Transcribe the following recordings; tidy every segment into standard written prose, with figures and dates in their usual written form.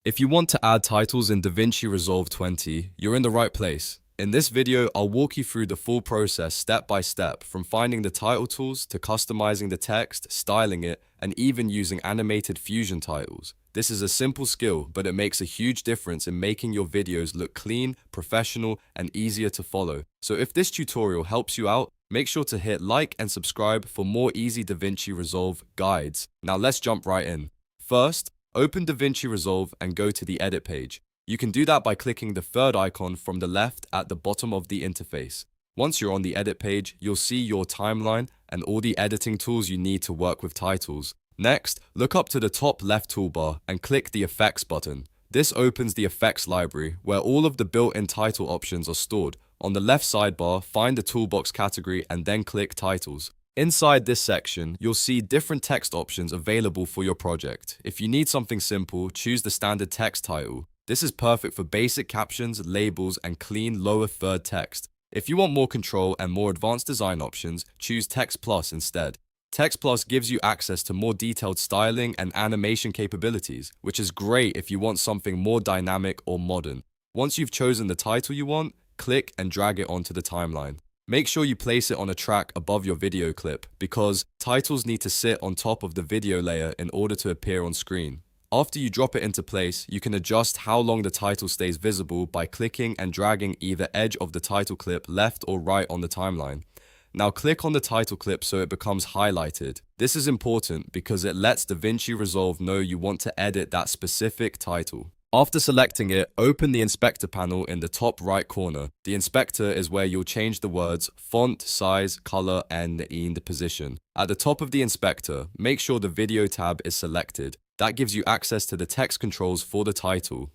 If you want to add titles in DaVinci Resolve 20, you're in the right place. In this video, I'll walk you through the full process step by step, from finding the title tools to customizing the text, styling it, and even using animated fusion titles. This is a simple skill, but it makes a huge difference in making your videos look clean, professional, and easier to follow. So if this tutorial helps you out, make sure to hit like and subscribe for more easy DaVinci Resolve guides. Now let's jump right in. First, open DaVinci Resolve and go to the edit page. You can do that by clicking the third icon from the left at the bottom of the interface. Once you're on the edit page, you'll see your timeline and all the editing tools you need to work with titles. Next, look up to the top left toolbar and click the Effects button. This opens the Effects library, where all of the built-in title options are stored. On the left sidebar, find the Toolbox category and then click Titles. Inside this section, you'll see different text options available for your project. If you need something simple, choose the standard text title. This is perfect for basic captions, labels, and clean lower third text. If you want more control and more advanced design options, choose Text Plus instead. Text Plus gives you access to more detailed styling and animation capabilities, which is great if you want something more dynamic or modern. Once you've chosen the title you want, click and drag it onto the timeline. Make sure you place it on a track above your video clip, because titles need to sit on top of the video layer in order to appear on screen. After you drop it into place, you can adjust how long the title stays visible by clicking and dragging either edge of the title clip left or right on the timeline. Now click on the title clip so it becomes highlighted. This is important because it lets DaVinci Resolve know you want to edit that specific title. After selecting it, open the inspector panel in the top right corner. The inspector is where you'll change the words font, size, color, and in the position. At the top of the inspector, make sure the video tab is selected. That gives you access to the text controls for the title.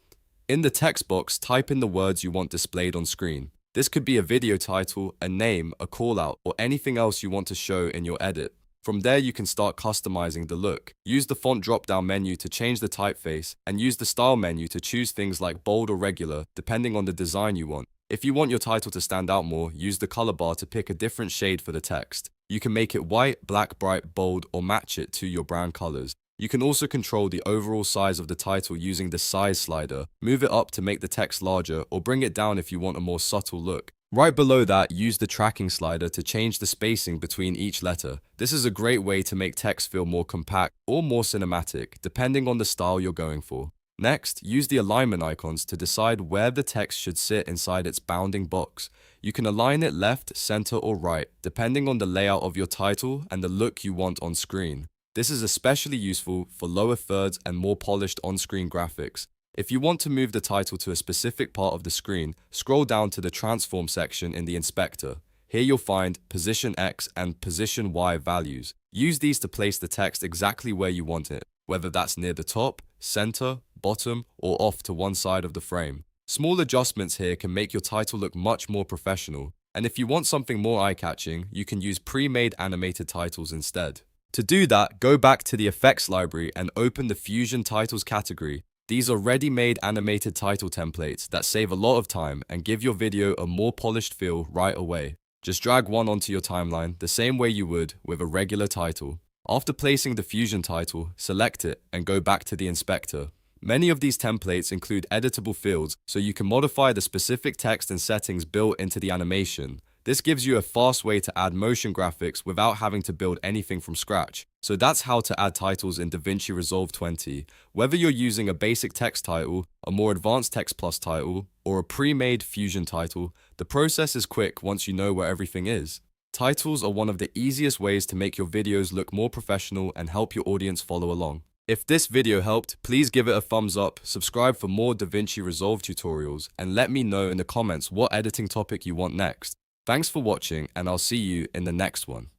In the text box, type in the words you want displayed on screen. This could be a video title, a name, a callout, or anything else you want to show in your edit. From there, you can start customizing the look. Use the font drop-down menu to change the typeface, and use the style menu to choose things like bold or regular, depending on the design you want. If you want your title to stand out more, use the color bar to pick a different shade for the text. You can make it white, black, bright, bold, or match it to your brand colors. You can also control the overall size of the title using the size slider. Move it up to make the text larger, or bring it down if you want a more subtle look. Right below that, use the tracking slider to change the spacing between each letter. This is a great way to make text feel more compact or more cinematic, depending on the style you're going for. Next, use the alignment icons to decide where the text should sit inside its bounding box. You can align it left, center, or right, depending on the layout of your title and the look you want on screen. This is especially useful for lower thirds and more polished on-screen graphics. If you want to move the title to a specific part of the screen, scroll down to the Transform section in the inspector. Here you'll find Position X and Position Y values. Use these to place the text exactly where you want it, whether that's near the top, center, bottom, or off to one side of the frame. Small adjustments here can make your title look much more professional. And if you want something more eye-catching, you can use pre-made animated titles instead. To do that, go back to the Effects library and open the Fusion Titles category. These are ready-made animated title templates that save a lot of time and give your video a more polished feel right away. Just drag one onto your timeline the same way you would with a regular title. After placing the Fusion title, select it and go back to the inspector. Many of these templates include editable fields, so you can modify the specific text and settings built into the animation. This gives you a fast way to add motion graphics without having to build anything from scratch. So that's how to add titles in DaVinci Resolve 20. Whether you're using a basic text title, a more advanced Text Plus title, or a pre-made Fusion title, the process is quick once you know where everything is. Titles are one of the easiest ways to make your videos look more professional and help your audience follow along. If this video helped, please give it a thumbs up, subscribe for more DaVinci Resolve tutorials, and let me know in the comments what editing topic you want next. Thanks for watching, and I'll see you in the next one.